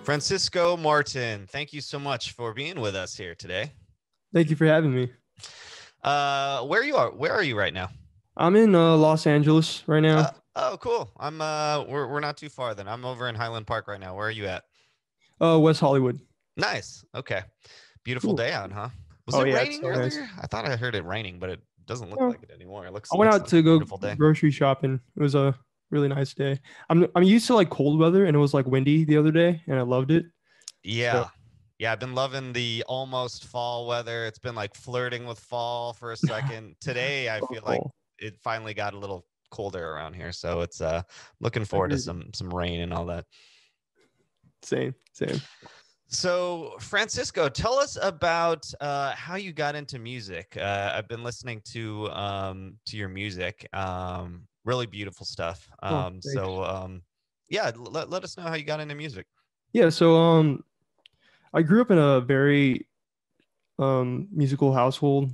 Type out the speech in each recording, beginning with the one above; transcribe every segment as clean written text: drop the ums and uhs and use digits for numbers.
Francisco Martin, thank you so much for being with us here today. Thank you for having me. Where are you right now? I'm in Los Angeles right now. Oh, cool. We're not too far then. I'm over in Highland Park right now. Where are you at? West Hollywood. Nice. Okay. Beautiful Cool. day out, huh? Was Oh it yeah, it's raining so nice. earlier? I thought I heard it raining, but it doesn't look No, like it anymore. It I went looks out like to a go beautiful day. grocery shopping. It was a really nice day. I'm used to like cold weather, and it was like windy the other day, and I loved it. So Yeah. Yeah, I've been loving the almost fall weather. It's been like flirting with fall for a second. Today, I oh, feel like cool. it finally got a little colder around here, so it's looking forward to Agreed. some rain and all that. Same, same. So, Francisco, tell us about how you got into music. I've been listening to your music. Really beautiful stuff. Oh, thanks. Yeah, let us know how you got into music. Yeah, so I grew up in a very musical household.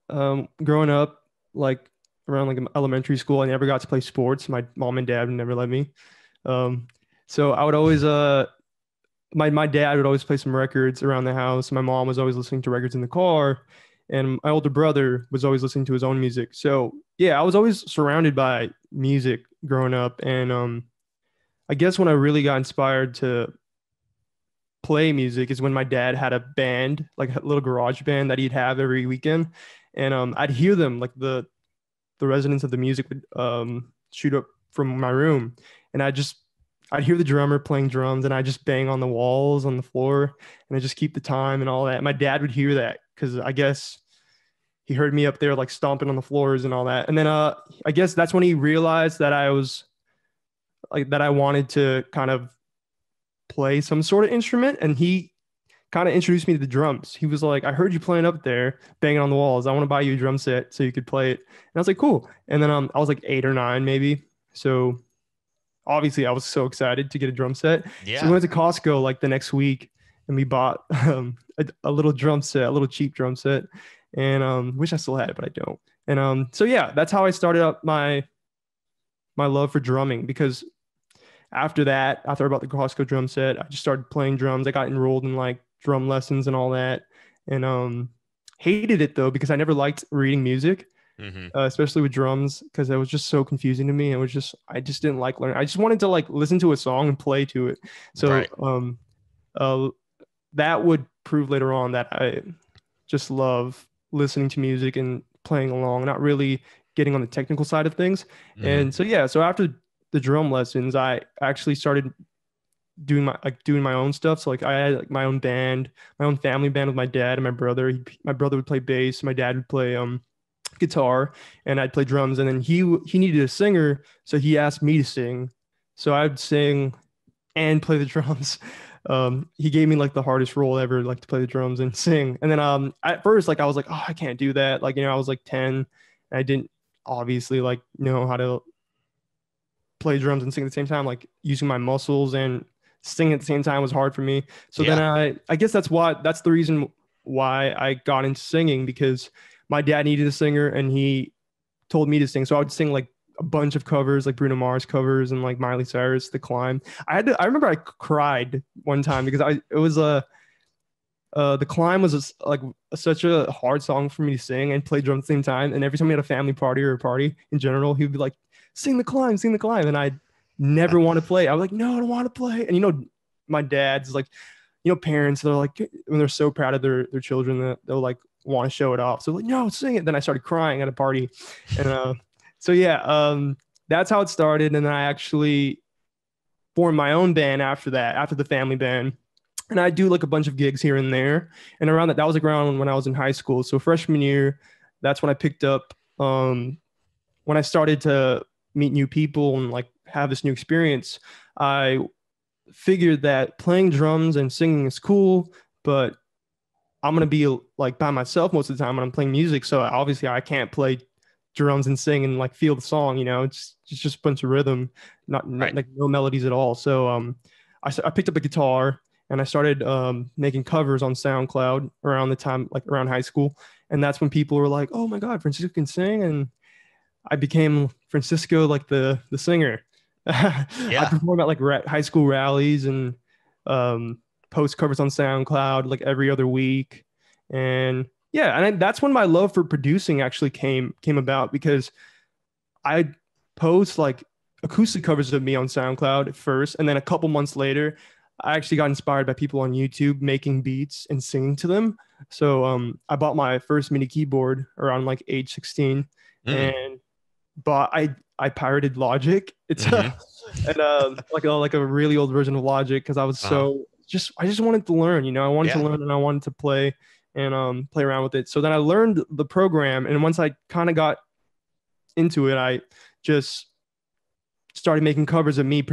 Growing up, like around like elementary school, I never got to play sports. My mom and dad never let me. Um, so I would always my dad would always play some records around the house. My mom was always listening to records in the car, and my older brother was always listening to his own music. So yeah, I was always surrounded by music growing up, and I guess when I really got inspired to play music is when my dad had a band, like a little garage band that he'd have every weekend, and I'd hear them like the resonance of the music would shoot up from my room, and I'd hear the drummer playing drums, and I just bang on the walls on the floor, and I just keep the time and all that. My dad would hear that because I guess he heard me up there like stomping on the floors and all that. And then I guess that's when he realized that I was like that I wanted to kind of play some sort of instrument, and he kind of introduced me to the drums. He was like, I heard you playing up there, banging on the walls. I want to buy you a drum set so you could play it. And I was like, cool. And then I was like 8 or 9 maybe. So obviously I was so excited to get a drum set. So we Yeah. went to Costco like the next week, and we bought a little drum set, a little cheap drum set. And wish I still had it, but I don't. And so yeah, that's how I started up my love for drumming, because after that, after I bought the Costco drum set, I just started playing drums. I got enrolled in like drum lessons and all that. And hated it though, because I never liked reading music, Hmm. especially with drums, because it was just so confusing to me. It was just, I just didn't like learning. I just wanted to like listen to a song and play to it. So Right. uh, that would prove later on that I just love listening to music and playing along, not really getting on the technical side of things. Hmm. And so yeah, so after the drum lessons, I actually started doing my own stuff. So like I had like my own band, my own family band with my dad and my brother. My brother would play bass, my dad would play guitar, and I'd play drums. And then he needed a singer, so he asked me to sing. So I'd sing and play the drums. He gave me like the hardest role ever, like to play the drums and sing. And then at first, like I was like, oh, I can't do that. Like, I was like 10, and I didn't obviously like know how to play drums and sing at the same time. Like using my muscles and singing at the same time was hard for me. So then Yeah. I guess that's the reason why I got into singing, because my dad needed a singer and he told me to sing. So I would sing like a bunch of covers, like Bruno Mars covers and like Miley Cyrus, The Climb. I remember I cried one time because it was a The Climb was like such a hard song for me to sing and play drums at the same time. And every time we had a family party or a party in general, he would be like, sing the climb. And I never want to play. I was like, no, I don't want to play. And my dad's like, parents, they're like, when they're so proud of their children, that they'll like want to show it off. So like, no, sing it. Then I started crying at a party. And so yeah, that's how it started. And then I actually formed my own band after that, after the family band. And I do like a bunch of gigs here and there. And around that was like around when I was in high school. So freshman year, that's when I picked up when I started to meet new people and like have this new experience. I figured that playing drums and singing is cool, but I'm gonna be like by myself most of the time when I'm playing music. So obviously I can't play drums and sing and like feel the song. It's just a bunch of rhythm, not Right. like no melodies at all. So I picked up a guitar and I started making covers on SoundCloud around the time, like around high school, and that's when people were like, "Oh my God, Francisco can sing!" And I became Francisco, like the singer. I Yeah. perform at like high school rallies, and um, post covers on SoundCloud like every other week. And yeah, that's when my love for producing actually came about, because I post like acoustic covers of me on SoundCloud at first, and then a couple months later, I actually got inspired by people on YouTube making beats and singing to them. So I bought my first MIDI keyboard around like age 16, Mm. and I pirated Logic. It's Hmm. and like a really old version of Logic, because I was Uh-huh. so just I just wanted to learn, I wanted to Yeah. learn, and I wanted to play and play around with it. So then I learned the program, and once I kind of got into it, I just started making covers of me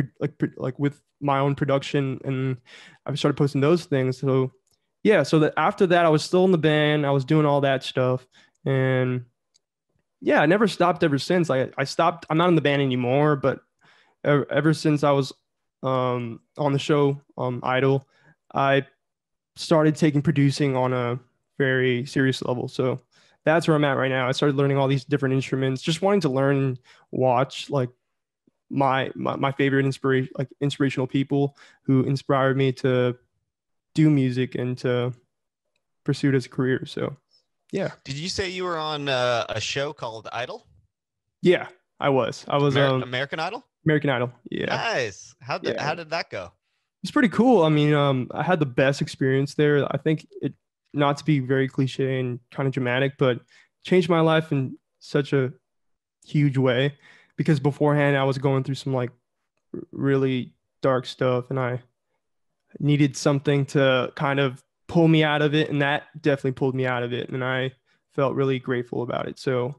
like with my own production, and I started posting those things. So yeah, so that after that I was still in the band, I was doing all that stuff, and yeah, I never stopped ever since. I stopped. I'm not in the band anymore, but ever since I was on the show Idol, I started taking producing on a very serious level. So that's where I'm at right now. I started learning all these different instruments, just wanting to learn and watch like my favorite inspirational people who inspired me to do music and to pursue it as a career. So yeah, Did you say you were on a show called Idol? yeah, I was American Idol? American Idol. Yeah, Nice. yeah. How did that go? It's pretty cool. I mean, I had the best experience there. I think it, not to be very cliche and kind of dramatic, but changed my life in such a huge way, because beforehand I was going through some like really dark stuff, and I needed something to kind of pull me out of it, and that definitely pulled me out of it, and I felt really grateful about it. So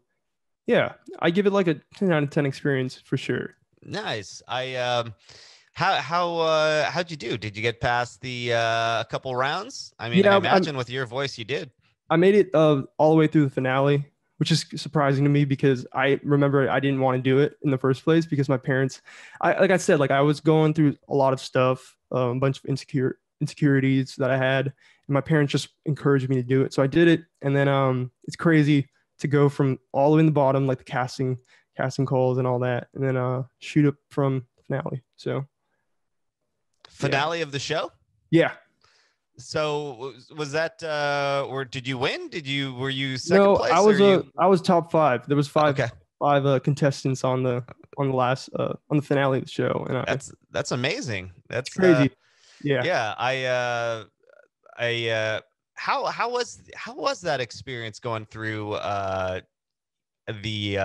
yeah, I give it like a 10 out of 10 experience for sure. Nice. How'd you do? Did you get past the couple rounds? I mean, I Yeah, imagine with your voice you did. I made it all the way through the finale, which is surprising to me, because I remember I didn't want to do it in the first place, because my parents, like I said, like I was going through a lot of stuff, a bunch of insecurities that I had, and my parents just encouraged me to do it. So I did it, and then it's crazy to go from all the way in the bottom, like the casting calls and all that, and then shoot up from the finale. So yeah, Finale of the show? yeah. So was that or did you win? Were you second No, place or you I was top five. There was okay. five contestants on the last on the finale of the show, and That's amazing. it's That's crazy. Yeah. yeah, I how was that experience going through the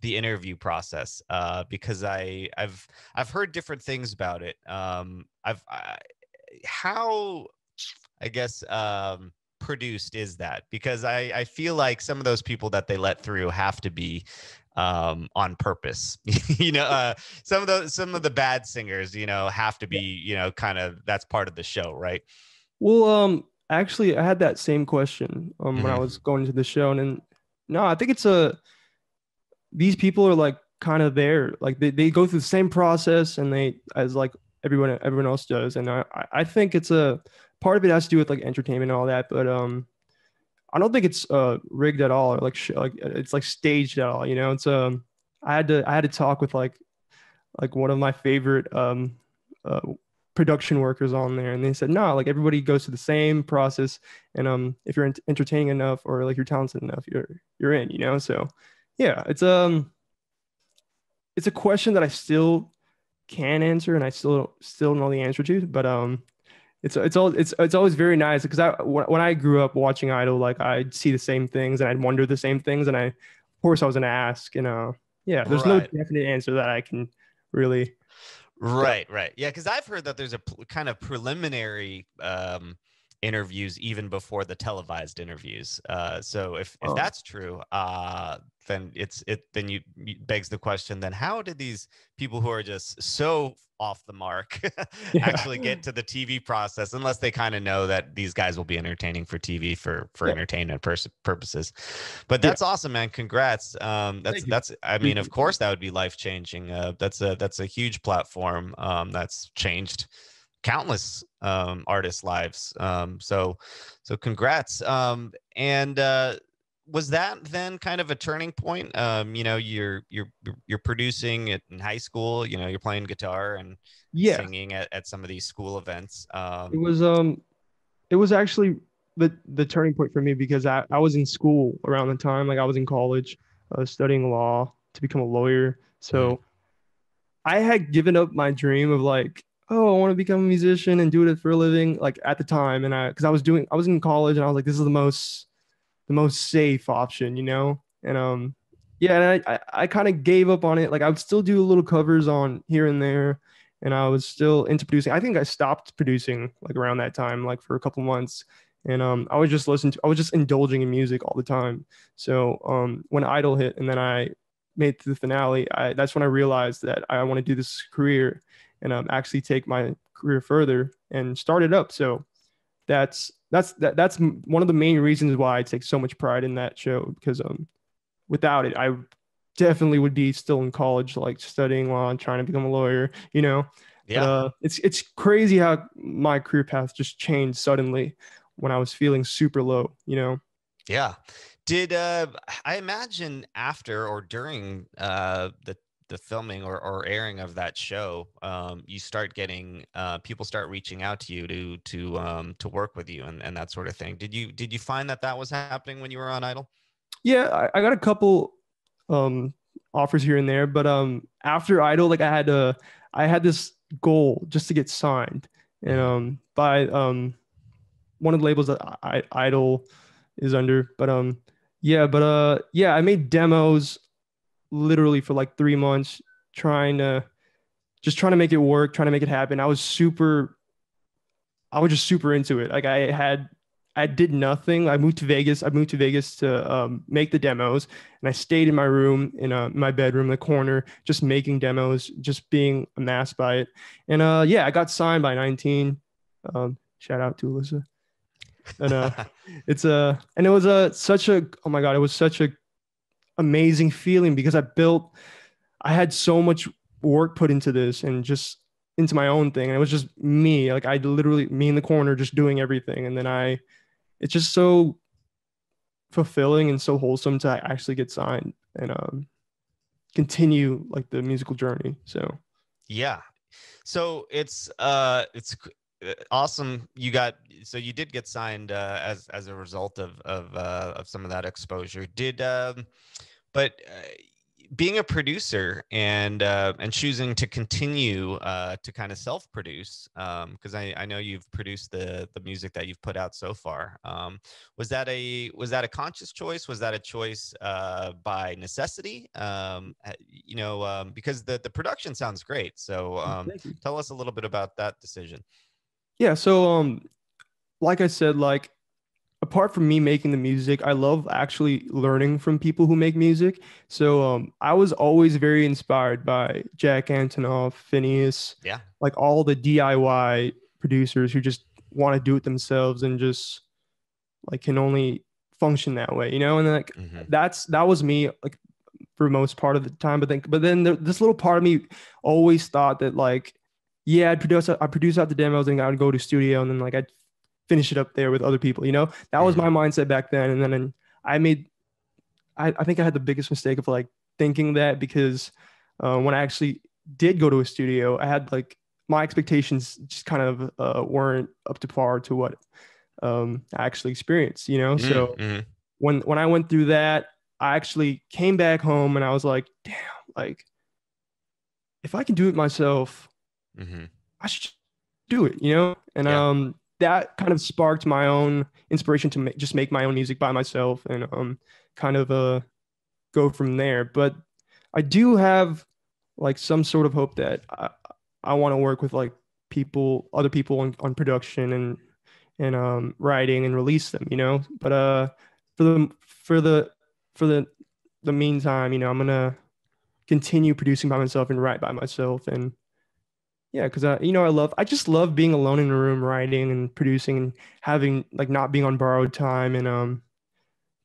the interview process? Because I've heard different things about it. How I guess produced is that? Because I feel like some of those people that they let through have to be on purpose. Some of the bad singers, have to be, kind of that's part of the show, right? Well, actually, I had that same question when I Hmm. was going to the show, and then no, I think it's a these people are like kind of there, like they go through the same process, and they as like everyone else does, and I think it's a part of it has to do with like entertainment and all that, but I don't think it's rigged at all, or like like it's like staged at all. It's I had to talk with like one of my favorite uh production workers on there, and they said no, like everybody goes through the same process, and if you're entertaining enough, or like you're talented enough, you're in. So yeah, it's a question that I still can answer, and I still know the answer to, but it's always very nice, because when I grew up watching Idol, like I'd see the same things, and I'd wonder the same things, and of course I was gonna ask, and yeah, there's no Right. definite answer that I can really tell. Right. Yeah, because I've heard that there's a kind of preliminary interviews even before the televised interviews. So if Um, that's true, then then begs the question: then how did these people who are just so off the mark yeah, actually get to the TV process, unless they kind of know that these guys will be entertaining for TV for yeah, entertainment purposes? But yeah. that's awesome, man. Congrats. Thank you. That's I mean, of Appreciate that. course that would be life changing. That's a huge platform that's changed countless artists' lives. So congrats. And was that then kind of a turning point? You know, you're producing it in high school, you know, you're playing guitar and Yeah, singing at some of these school events. it was it was actually the turning point for me because I was in school around the time, like I was in college, studying law to become a lawyer. Mhm. So I had given up my dream of like, oh, I want to become a musician and do it for a living, like at the time. And because I was in college and I was like, this is the most safe option, you know? And yeah, and I kind of gave up on it. Like I would still do little covers on here and there, and I was still into producing. I think I stopped producing like around that time, like for a couple months. And I was just indulging in music all the time. So when Idol hit and then I made it to the finale, that's when I realized that I want to do this career and actually take my career further and start it up. So that's one of the main reasons why I take so much pride in that show because without it I definitely would be still in college like studying law and trying to become a lawyer, you know. But Yeah. it's crazy how my career path just changed suddenly when I was feeling super low, you know. Yeah. Did I imagine after or during the filming or airing of that show, you start getting people start reaching out to you to work with you and that sort of thing. Did you find that that was happening when you were on Idol? Yeah, I got a couple um offers here and there, but after Idol, like I had this goal just to get signed, and Hmm. by one of the labels that Idol is under, but yeah, I made demos literally for like 3 months, trying to trying to make it work, trying to make it happen. I was just super into it. Like I did nothing. I moved to Vegas. I moved to Vegas to make the demos, and I stayed in my room, in my bedroom, in the corner, just making demos, just being amassed by it. And yeah, I got signed by 19. Shout out to Alyssa. And and it was such a, oh my God, it was such a amazing feeling because I had so much work put into this and just into my own thing. And it was just me, like I literally me in the corner just doing everything. And then it's just so fulfilling and so wholesome to actually get signed and continue like the musical journey. So Yeah. So it's awesome. You got so you did get signed as a result of some of that exposure. Did but being a producer and choosing to continue to kind of self-produce, because I know you've produced the music that you've put out so far. Was that a conscious choice? Was that a choice by necessity? You know, because the production sounds great. So thank you. tell us a little bit about that decision. Yeah. So like I said, like apart from me making the music, I love actually learning from people who make music. So I was always very inspired by Jack Antonoff, Phineas, Yeah. like all the DIY producers who just want to do it themselves and just like can only function that way, you know? And like Hmm. that was me like for most part of the time. But then this little part of me always thought that like, yeah, I produce out the demos and I would go to studio and then like I'd finish it up there with other people, you know? That was Hmm. my mindset back then. And then I made, I think I had the biggest mistake of like thinking that because when I actually did go to a studio, I had like my expectations just kind of weren't up to par to what I actually experienced, you know? So Hmm. when I went through that, I actually came back home and I was like, damn, like if I can do it myself, Hmm. I should do it, you know? And Yeah. that kind of sparked my own inspiration to just make my own music by myself and kind of go from there. But I do have like some sort of hope that I want to work with like other people on production and writing and release them, you know? But for the for the for the meantime, you know, I'm gonna continue producing by myself and write by myself and yeah, because you know, I just love being alone in a room writing and producing and having like not being on borrowed time and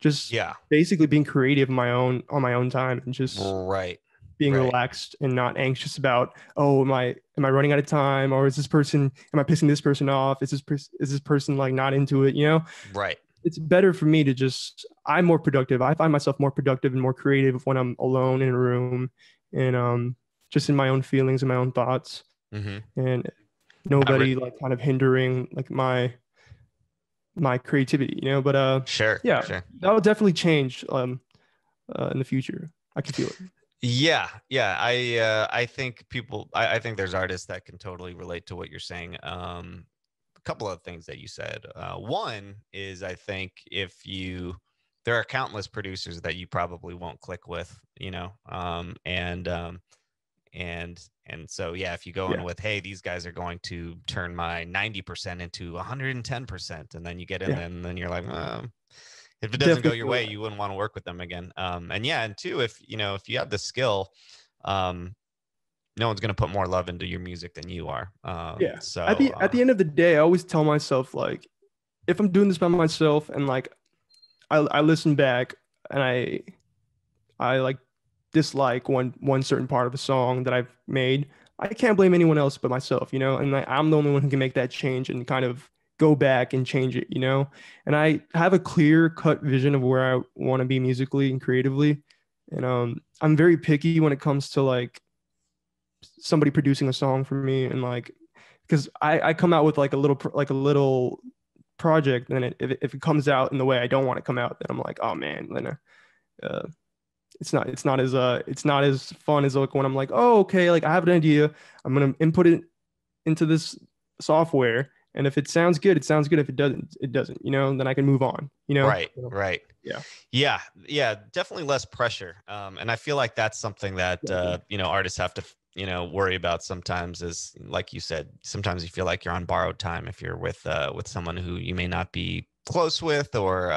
just Yeah. basically being creative on my own time and just Right. being Right. relaxed and not anxious about, oh, am I running out of time or am I pissing this person off? Is this person like not into it, you know? Right. it's better for me to just, I'm more productive. I find myself more productive and more creative when I'm alone in a room and just in my own feelings and my own thoughts, Mm-hmm. and I re- nobody like kind of hindering like my creativity, but sure, yeah, sure. that would definitely change in the future. I can feel it. Yeah, yeah. I think I think there's artists that can totally relate to what you're saying. A couple of things that you said. One is I think if you there are countless producers that you probably won't click with, and so yeah, if you go in Yeah, with, hey, these guys are going to turn my 90% into 110%, and then you get in, yeah, and then you're like, if it doesn't go definitely your feel way, that. you wouldn't want to work with them again. And yeah, and two, if you have the skill, um, no one's going to put more love into your music than you are. Yeah. At So the end of the day, I always tell myself like, if I'm doing this by myself and like I listen back and I like dislike one certain part of a song that I've made, I can't blame anyone else but myself, and I'm the only one who can make that change and kind of go back and change it. And I have a clear cut vision of where I want to be musically and creatively. And I'm very picky when it comes to like somebody producing a song for me, and like because I come out with like a little project, and if it comes out in the way I don't want it to come out, then I'm like, oh man, then uh, it's not as fun as like when I'm like, oh okay, like I have an idea, I'm gonna input it into this software, and if it sounds good, it sounds good. If it doesn't, it doesn't. Then I can move on. right, right. Yeah. Yeah, yeah, definitely less pressure. And I feel like that's something that Exactly. artists have to worry about sometimes. Is like you said, sometimes you feel like you're on borrowed time if you're with someone who you may not be close with, or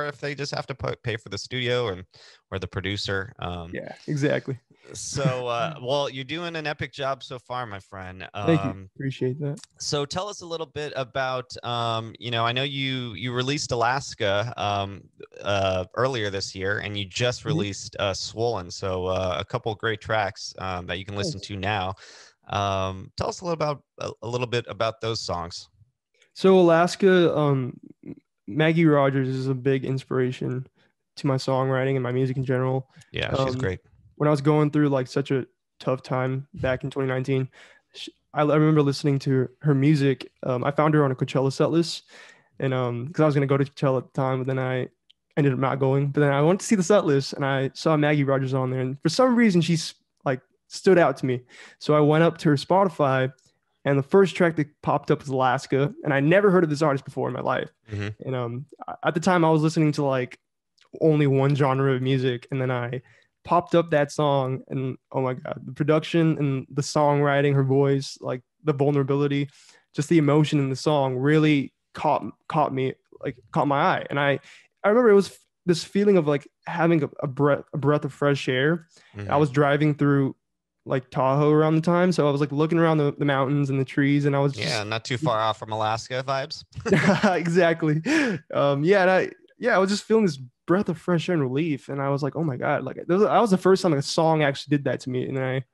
if they just have to pay for the studio or the producer. Yeah. Exactly. So well, you're doing an epic job so far, my friend. Thank you. Appreciate that. So tell us a little bit about, I know you released Alaska earlier this year, and you just Mhm. released Swollen. So a couple of great tracks that you can listen Thanks. to now. Tell us a little bit about those songs. So Alaska, Maggie Rogers is a big inspiration to my songwriting and my music in general. Yeah, she's Um, great. when I was going through like such a tough time back in 2019, I remember listening to her music. I found her on a Coachella set list, and because I was gonna go to Coachella at the time, but then I ended up not going. But then I went to see the set list, and I saw Maggie Rogers on there, and for some reason she's like stood out to me. So I went up to her Spotify, and the first track that popped up was Alaska, and I never heard of this artist before in my life. Hmm. And at the time I was listening to like only one genre of music, and then I popped up that song, and oh my god, the production and the songwriting, her voice, like the vulnerability, just the emotion in the song really caught me, like caught my eye. And I remember it was this feeling of like having a breath of fresh air. I Hmm. was driving through like Tahoe around the time, so I was like looking around the mountains and the trees, and I was Yeah, just not too far off from Alaska vibes. exactly. Yeah, and I was just feeling this breath of fresh air and relief, and I was like, oh my god, like that was the first time like, a song actually did that to me, and I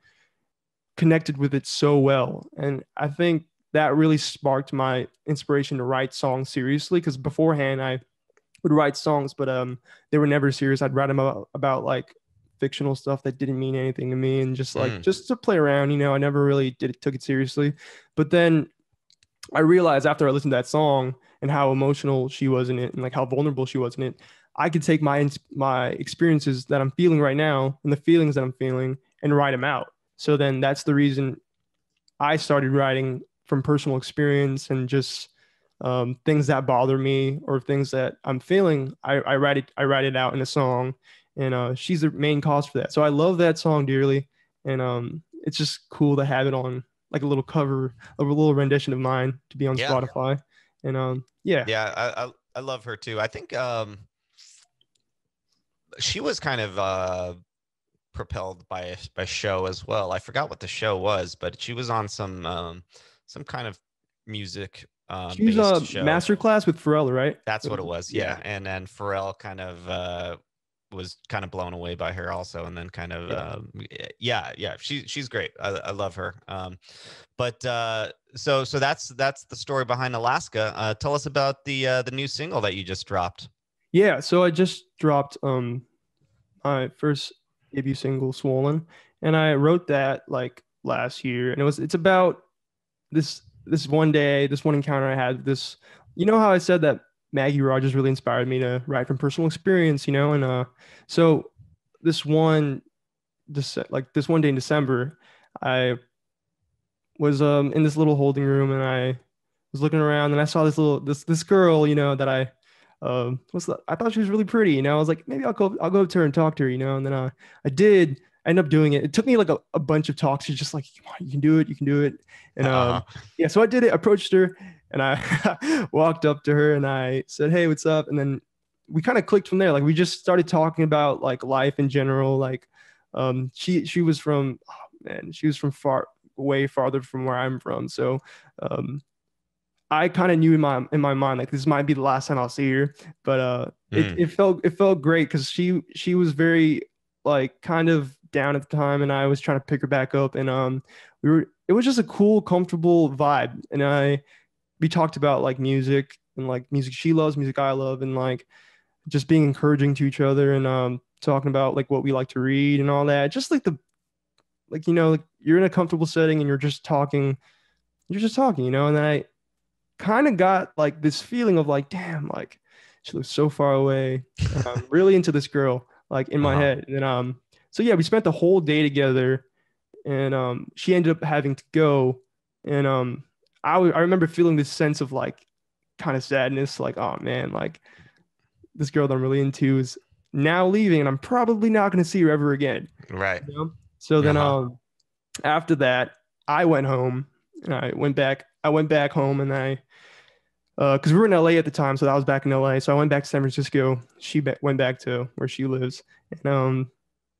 connected with it so well, and I think that really sparked my inspiration to write songs seriously. Because beforehand, I would write songs, but they were never serious. I'd write them about like fictional stuff that didn't mean anything to me, and just like Mm. just to play around. I never really took it seriously, but then I realized after I listened to that song and how emotional she was in it and like how vulnerable she was in it, I could take my experiences that I'm feeling right now and the feelings that I'm feeling and write them out. So then that's the reason I started writing from personal experience and just things that bother me or things that I'm feeling. I write it out in a song, and she's the main cause for that. So I love that song dearly, and it's just cool to have it on like a little cover, a little rendition of mine to be on Yeah, Spotify, and yeah, yeah, I love her too. I think she was kind of propelled by show as well. I forgot what the show was, but she was on some kind of music she's based a show. masterclass with Pharrell, right? That's what it was. Yeah, Yeah. And then Pharrell kind of was kind of blown away by her also, and then kind of Yeah. yeah, she's great. I love her. But so that's the story behind Alaska. Tell us about the new single that you just dropped. Yeah, so I just dropped my first debut single, Swollen, and I wrote that like last year, and it's about this one day, this one encounter I had. This, you know how I said that Maggie Rogers really inspired me to write from personal experience, and so this one this one day in December, I was in this little holding room, and I was looking around, and I saw this girl, that I thought she was really pretty, I was like, maybe I'll go up to her and talk to her, and then I did. I ended up doing it. It took me like a bunch of talks. She's just like, come on, you can do it. And Uh-huh. yeah, so I did it. I approached her, and I walked up to her, and I said, hey, what's up? And then we kind of clicked from there. Like we just started talking about like life in general. Like she was from, oh man, she was from way farther from where I'm from. So um I kind of knew in my mind like this might be the last time I'll see her, but it felt great because she was very like kind of down at the time, and I was trying to pick her back up, and it was just a cool, comfortable vibe, and we talked about like music and like music she loves, music I love, and like just being encouraging to each other, and talking about like what we like to read and all that, just like the like like you're in a comfortable setting and you're just talking, and then I kind of got like this feeling of like, damn, like she looks so far away, and I'm really into this girl, like in my Uh-huh. head. And so yeah, we spent the whole day together, and she ended up having to go, and I remember feeling this sense of like kind of sadness, like, oh man, like this girl that I'm really into is now leaving, and I'm probably not going to see her ever again. Right. So then Uh-huh. after that, I went home, and I went back home, and I because we were in LA at the time, so I was back in LA. So I went back to San Francisco. Went back to where she lives, and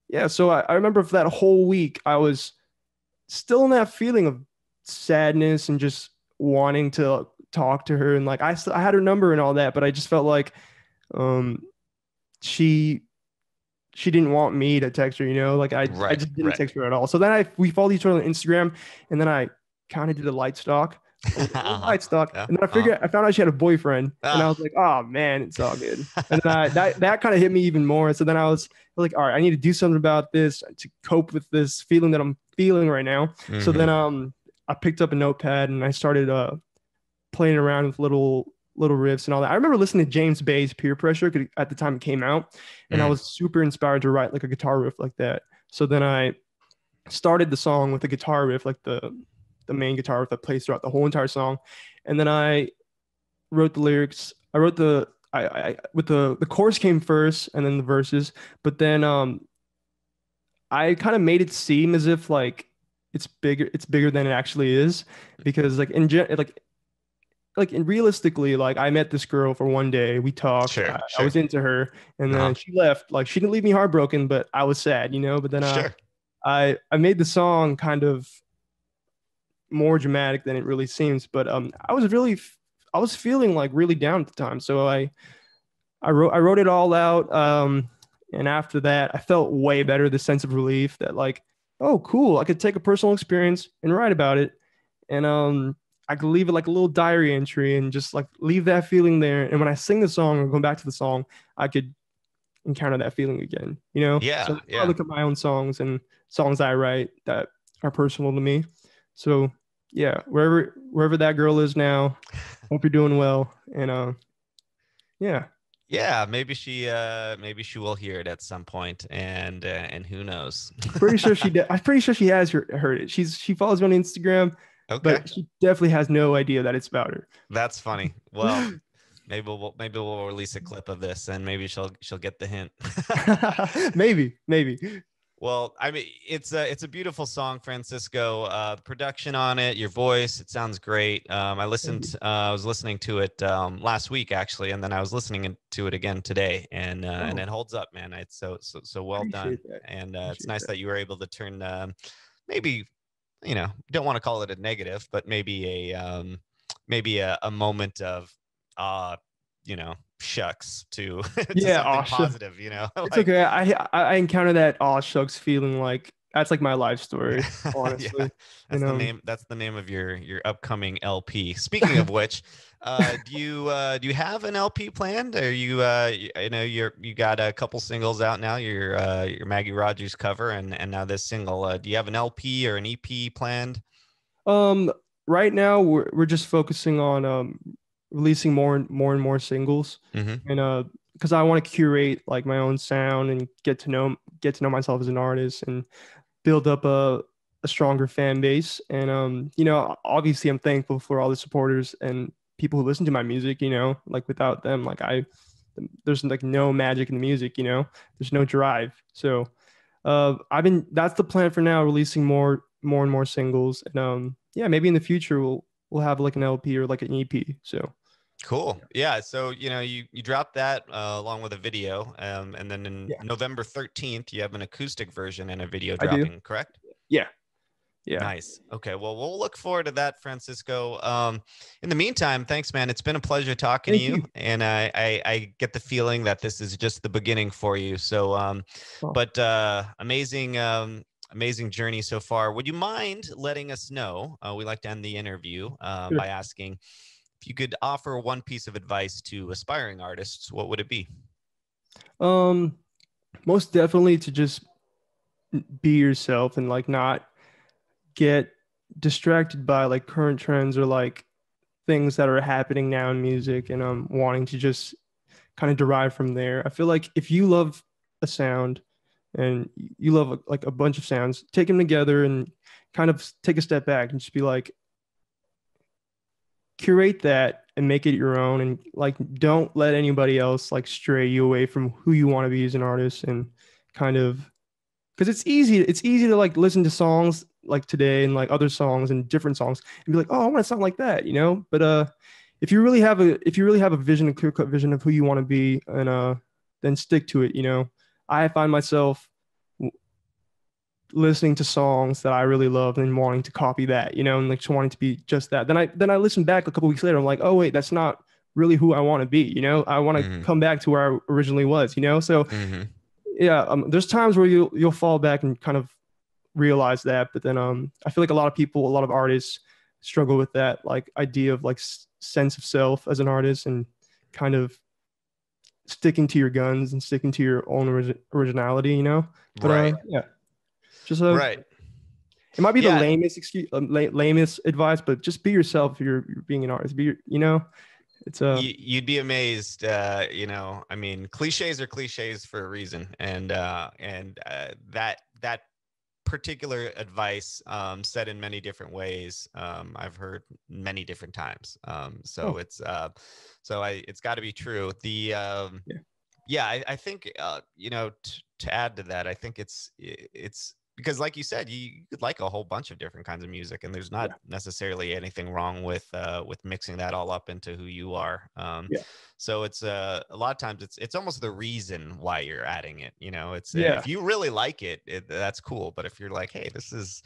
yeah. So I remember for that whole week, I was still in that feeling of sadness and just wanting to talk to her, and like I had her number and all that, but I just felt like um she she didn't want me to text her, like I Right. just didn't Right. text her at all. So then we followed each other on Instagram, and then I kind of did a little Uh-huh. light stalk, Yeah. and then Uh-huh. I found out she had a boyfriend, and I Ah. was like, oh man, it's all good. And then that kind of hit me even more. So then I was like, all right, I need to do something about this to cope with this feeling that I'm feeling right now. So then Hmm. I picked up a notepad, and I started playing around with little riffs and all that. I remember listening to James Bay's Peer Pressure at the time it came out, and I Mm. was super inspired to write like a guitar riff like that. So then I started the song with a guitar riff, like the main guitar riff that plays throughout the whole entire song, and then I wrote the lyrics. I wrote I with the chorus came first, and then the verses, but then I kind of made it seem as if like it's bigger than it actually is, because like and realistically, like I met this girl for one day. We talked. Sure. I Sure. was into her, and Uh-huh. then she left. Like she didn't leave me heartbroken, but I was sad, But then Sure. I made the song kind of more dramatic than it really seems. But I was feeling like really down at the time, so I wrote it all out. And after that, I felt way better. The sense of relief that like, oh, cool, I could take a personal experience and write about it, and I could leave it like a little diary entry and just like leave that feeling there. And when I sing the song or go back to the song, I could encounter that feeling again. So Yeah. that's how I Yeah. look at my own songs and songs I write that are personal to me. So yeah, wherever that girl is now, hope you're doing well. And yeah. Yeah, maybe she will hear it at some point, and who knows. Pretty sure she did. I'm pretty sure she has heard it. She follows me on Instagram, Okay. but she definitely has no idea that it's about her. That's funny. Well, maybe we'll release a clip of this, and maybe she'll get the hint. Maybe. Well, I mean, it's a beautiful song, Francisco. The production on it, your voice, it sounds great. Thank you. I was listening to it last week actually, and then I was listening to it again today, and Oh, it holds up, man. It's so well done, appreciate that. and it's Appreciate nice that. that you were able to turn maybe don't want to call it a negative, but maybe a moment of uh you know shucks to to Yeah, something aw shucks. positive, you know? It's Like, okay. I encounter that aw shucks feeling like that's like my life story, yeah, honestly. And that's the name of your upcoming LP. Speaking of which, do you have an LP planned? Are you I know you got a couple singles out now. Your Maggie Rogers cover and now this single. Do you have an LP or an EP planned? um right now we're just focusing on releasing more singles, Mm-hmm. and because I want to curate like my own sound and get to know myself as an artist and build up a stronger fan base. And obviously I'm thankful for all the supporters and people who listen to my music. Like without them, like there's like no magic in the music. There's no drive. So that's the plan for now, releasing more and more singles. And yeah, maybe in the future we'll have like an LP or like an EP. So Cool. Yeah. So, you dropped that along with a video. And then in yeah, November 13th, you have an acoustic version and a video I do. dropping, correct? Yeah. Yeah. Nice. Okay. Well, we'll look forward to that, Francisco. In the meantime, thanks, man. It's been a pleasure talking to Thank you. you. And I get the feeling that this is just the beginning for you. So, Well, but amazing, amazing journey so far. Would you mind letting us know? We like to end the interview sure. by asking if you could offer one piece of advice to aspiring artists, what would it be? Um, Most definitely to just be yourself and like not get distracted by like current trends or like things that are happening now in music, and wanting to just kind of derive from there. I feel like if you love a sound and you love like a bunch of sounds, take them together and kind of take a step back and just be like, curate that and make it your own, and like don't let anybody else like stray you away from who you want to be as an artist. And kind of, because it's easy to like listen to songs like today and like other songs and different songs and be like, oh, I want to sound like that, but if you really have a vision, a clear cut vision of who you want to be, and then stick to it. I find myself listening to songs that I really love and wanting to copy that, and like just wanting to be just that. Then I listen back a couple weeks later. I'm like, oh wait, that's not really who I want to be. I want to Mm-hmm. come back to where I originally was. So Mm-hmm. yeah, there's times where you'll fall back and kind of realize that, but then I feel like a lot of artists struggle with that like idea of like sense of self as an artist, and kind of sticking to your guns and sticking to your own originality. But Right. yeah, just Right. it might be the Yeah. lamest excuse, lamest advice, but just be yourself if you're being an artist. It's You'd be amazed. I mean, cliches are cliches for a reason, and that particular advice, said in many different ways, I've heard many different times. So oh it's got to be true. yeah Yeah, I think to add to that, I think it's because, like you said, you could like a whole bunch of different kinds of music, and there's not yeah necessarily anything wrong with mixing that all up into who you are. yeah So it's a lot of times it's almost the reason why you're adding it. It's yeah if you really like it, that's cool. But if you're like, hey, this is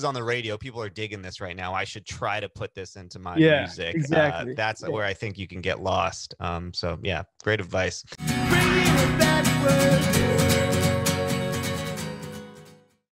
on the radio, people are digging this right now, I should try to put this into my yeah music. exactly That's yeah. where I think you can get lost. So yeah, great advice. Bringing it backward.